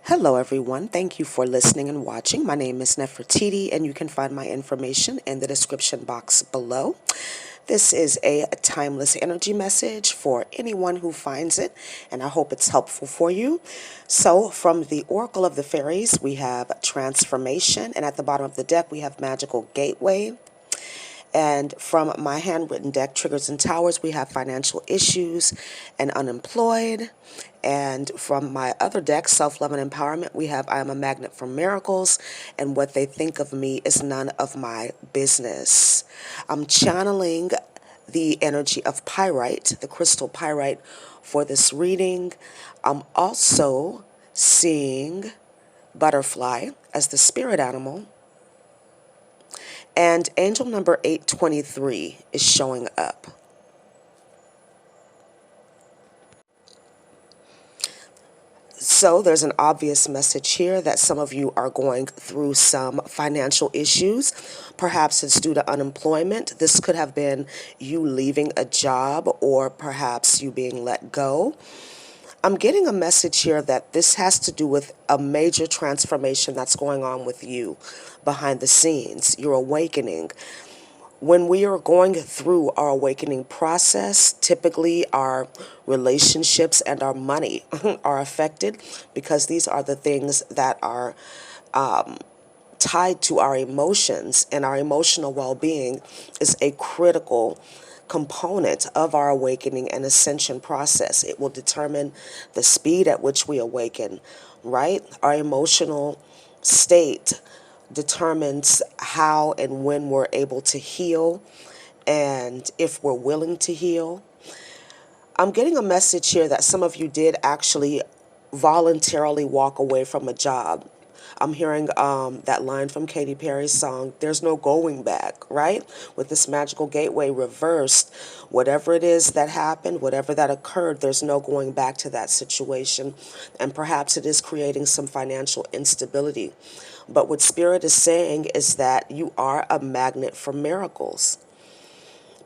Hello, everyone. Thank you for listening and watching. My name is Nefertiti, and you can find my information in the description box below. This is a timeless energy message for anyone who finds it, and I hope it's helpful for you. So, from the Oracle of the Fairies, we have Transformation, and at the bottom of the deck, we have Magical Gateway. And from my handwritten deck, Triggers and Towers, we have Financial Issues and Unemployed. And from my other deck, Self-Love and Empowerment, we have I Am a Magnet for Miracles, and What They Think of Me is None of My Business. I'm channeling the energy of pyrite, the crystal pyrite, for this reading. I'm also seeing butterfly as the spirit animal. And angel number 823 is showing up. So there's an obvious message here that some of you are going through some financial issues. Perhaps it's due to unemployment. This could have been you leaving a job, or perhaps you being let go. I'm getting a message here that this has to do with a major transformation that's going on with you behind the scenes. You're awakening. When we are going through our awakening process, typically our relationships and our money are affected, because these are the things that are tied to our emotions, and our emotional well-being is a critical component of our awakening and ascension process. It will determine the speed at which we awaken, right? Our emotional state determines how and when we're able to heal, and if we're willing to heal. I'm getting a message here that some of you did actually voluntarily walk away from a job. I'm hearing that line from Katy Perry's song, "There's No Going Back," right? With this magical gateway reversed, whatever it is that happened, whatever that occurred, there's no going back to that situation. And perhaps it is creating some financial instability. But what Spirit is saying is that you are a magnet for miracles.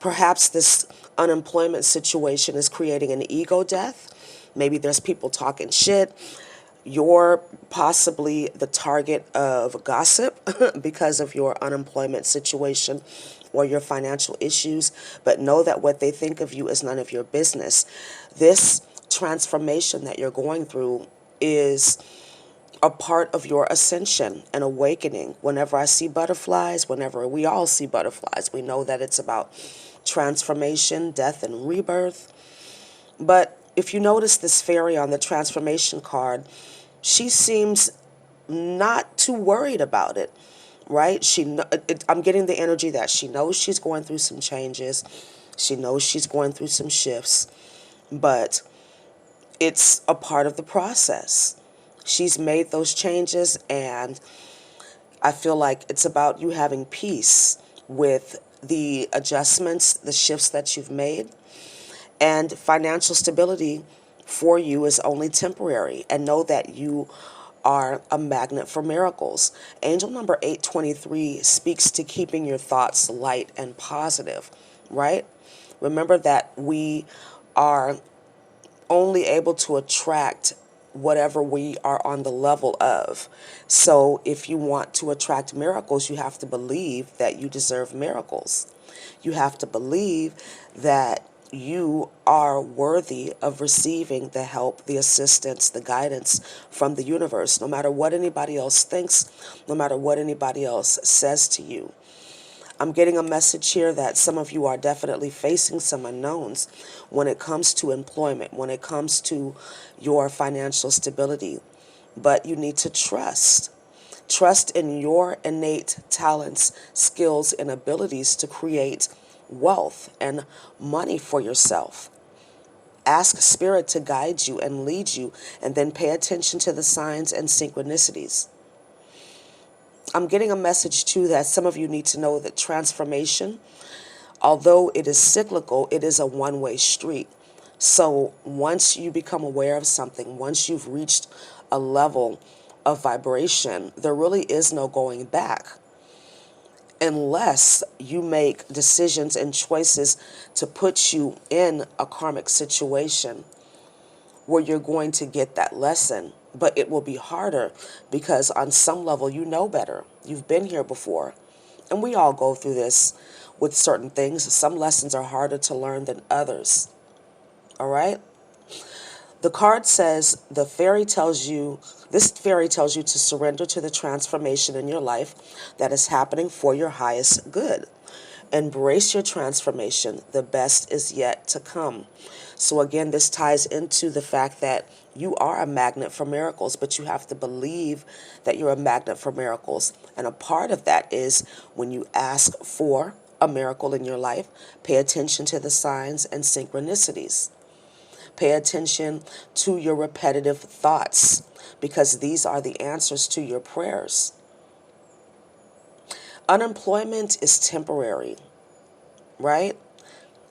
Perhaps this unemployment situation is creating an ego death. Maybe there's people talking shit. You're possibly the target of gossip because of your unemployment situation or your financial issues, but know that what they think of you is none of your business. This transformation that you're going through is a part of your ascension and awakening. Whenever I see butterflies, whenever we all see butterflies, we know that it's about transformation, death, and rebirth. But if you notice this fairy on the transformation card, she seems not too worried about it, right? I'm getting the energy that she knows she's going through some changes. She knows she's going through some shifts, but it's a part of the process. She's made those changes, and I feel like it's about you having peace with the adjustments, the shifts that you've made. And financial stability for you is only temporary. And know that you are a magnet for miracles. Angel number 823 speaks to keeping your thoughts light and positive, right? Remember that we are only able to attract whatever we are on the level of. So if you want to attract miracles, you have to believe that you deserve miracles. You have to believe that you are worthy of receiving the help, the assistance, the guidance from the universe, no matter what anybody else thinks, no matter what anybody else says to you. I'm getting a message here that some of you are definitely facing some unknowns when it comes to employment, when it comes to your financial stability. But you need to trust. Trust in your innate talents, skills, and abilities to create wealth and money for yourself. Ask Spirit to guide you and lead you, and then pay attention to the signs and synchronicities. I'm getting a message too that some of you need to know that transformation, although it is cyclical, it is a one-way street. So once you become aware of something, once you've reached a level of vibration, there really is no going back, unless you make decisions and choices to put you in a karmic situation where you're going to get that lesson. But it will be harder because on some level you know better. You've been here before. And we all go through this with certain things. Some lessons are harder to learn than others. All right? The card says this fairy tells you to surrender to the transformation in your life that is happening for your highest good. Embrace your transformation. The best is yet to come. So again, this ties into the fact that you are a magnet for miracles, but you have to believe that you're a magnet for miracles. And a part of that is when you ask for a miracle in your life, pay attention to the signs and synchronicities. Pay attention to your repetitive thoughts because these are the answers to your prayers. Unemployment is temporary, right?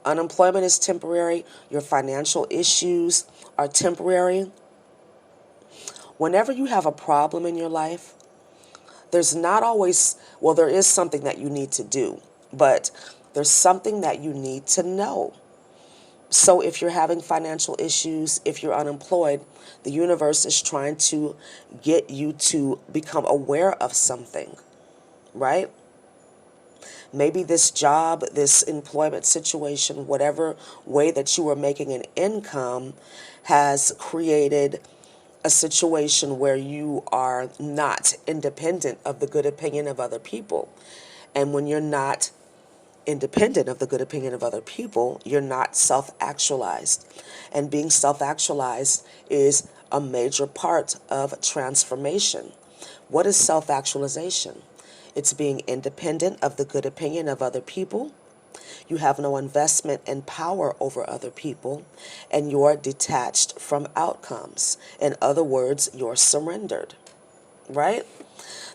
Unemployment is temporary. Your financial issues are temporary. Whenever you have a problem in your life, there's not always, well, there is something that you need to do, but there's something that you need to know. So if you're having financial issues, if you're unemployed, the universe is trying to get you to become aware of something, right? Maybe this job, this employment situation, whatever way that you are making an income has created a situation where you are not independent of the good opinion of other people. And when you're not independent of the good opinion of other people, you're not self-actualized. And being self-actualized is a major part of transformation. What is self-actualization? It's being independent of the good opinion of other people. You have no investment and power over other people, and you're detached from outcomes. In other words, you're surrendered, right?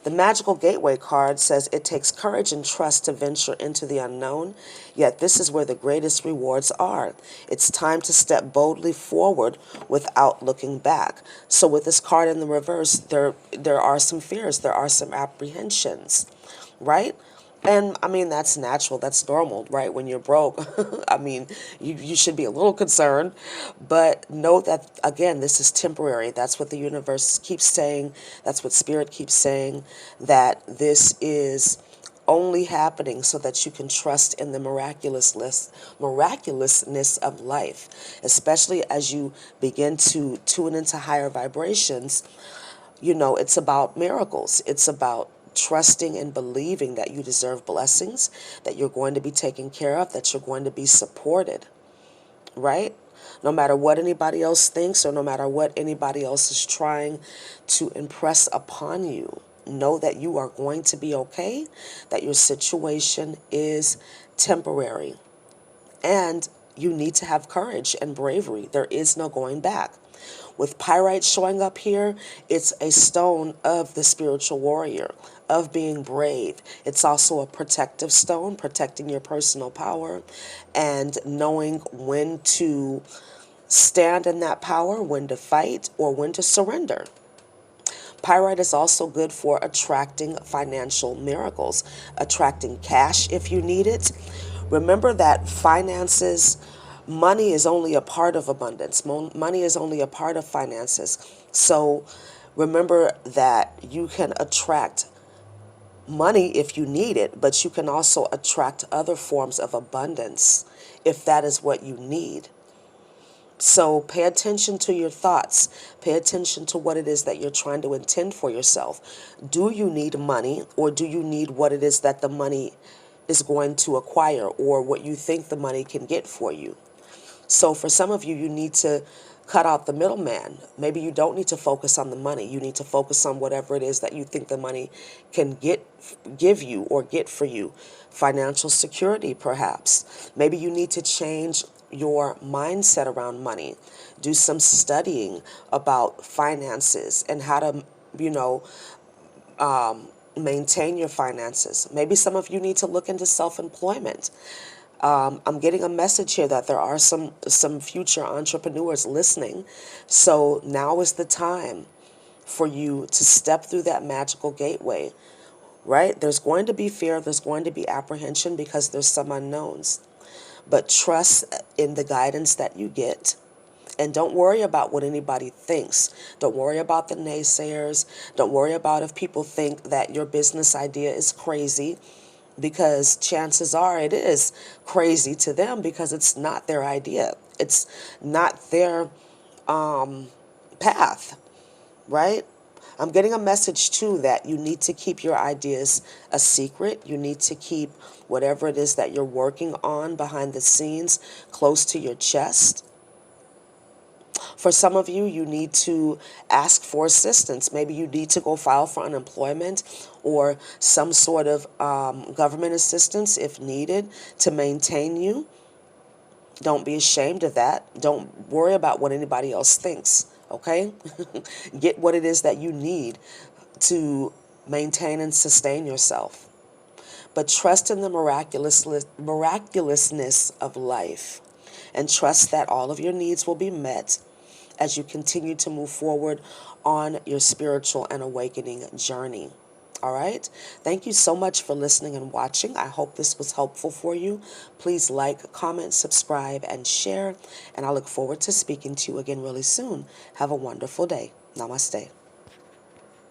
The Magical Gateway card says it takes courage and trust to venture into the unknown, yet this is where the greatest rewards are. It's time to step boldly forward without looking back. So with this card in the reverse, there are some fears, there are some apprehensions, right? And I mean, that's natural, that's normal, right? When you're broke, I mean, you should be a little concerned, but know that, again, this is temporary. That's what the universe keeps saying. That's what spirit keeps saying, that this is only happening so that you can trust in the miraculousness of life, especially as you begin to tune into higher vibrations. You know, it's about miracles. It's about trusting and believing that you deserve blessings, that you're going to be taken care of, that you're going to be supported, right? No matter what anybody else thinks or no matter what anybody else is trying to impress upon you, know that you are going to be okay, that your situation is temporary. And you need to have courage and bravery. There is no going back. With pyrite showing up here, it's a stone of the spiritual warrior, of being brave. It's also a protective stone, protecting your personal power and knowing when to stand in that power, when to fight, or when to surrender. Pyrite is also good for attracting financial miracles, attracting cash if you need it. Remember that finances, money is only a part of abundance. Money is only a part of finances. So remember that you can attract money if you need it, but you can also attract other forms of abundance if that is what you need. So pay attention to your thoughts. Pay attention to what it is that you're trying to intend for yourself. Do you need money, or do you need what it is that the money is going to acquire, or what you think the money can get for you? So for some of you, you need to cut out the middleman. Maybe you don't need to focus on the money. You need to focus on whatever it is that you think the money can give you or get for you. Financial security, perhaps. Maybe you need to change your mindset around money. Do some studying about finances and how to, you know, maintain your finances. Maybe some of you need to look into self-employment. I'm getting a message here that there are some future entrepreneurs listening. So now is the time for you to step through that magical gateway, right? There's going to be fear. There's going to be apprehension because there's some unknowns. But trust in the guidance that you get And don't worry about what anybody thinks. Don't worry about the naysayers. Don't worry about if people think that your business idea is crazy, because chances are it is crazy to them because it's not their idea. It's not their path, right? I'm getting a message too that you need to keep your ideas a secret. You need to keep whatever it is that you're working on behind the scenes close to your chest. For some of you, you need to ask for assistance. Maybe you need to go file for unemployment or some sort of government assistance if needed to maintain you. Don't be ashamed of that. Don't worry about what anybody else thinks, okay? Get what it is that you need to maintain and sustain yourself. But trust in the miraculousness of life, and trust that all of your needs will be met as you continue to move forward on your spiritual and awakening journey. All right. Thank you so much for listening and watching. I hope this was helpful for you. Please like, comment, subscribe, and share. And I look forward to speaking to you again really soon. Have a wonderful day. Namaste.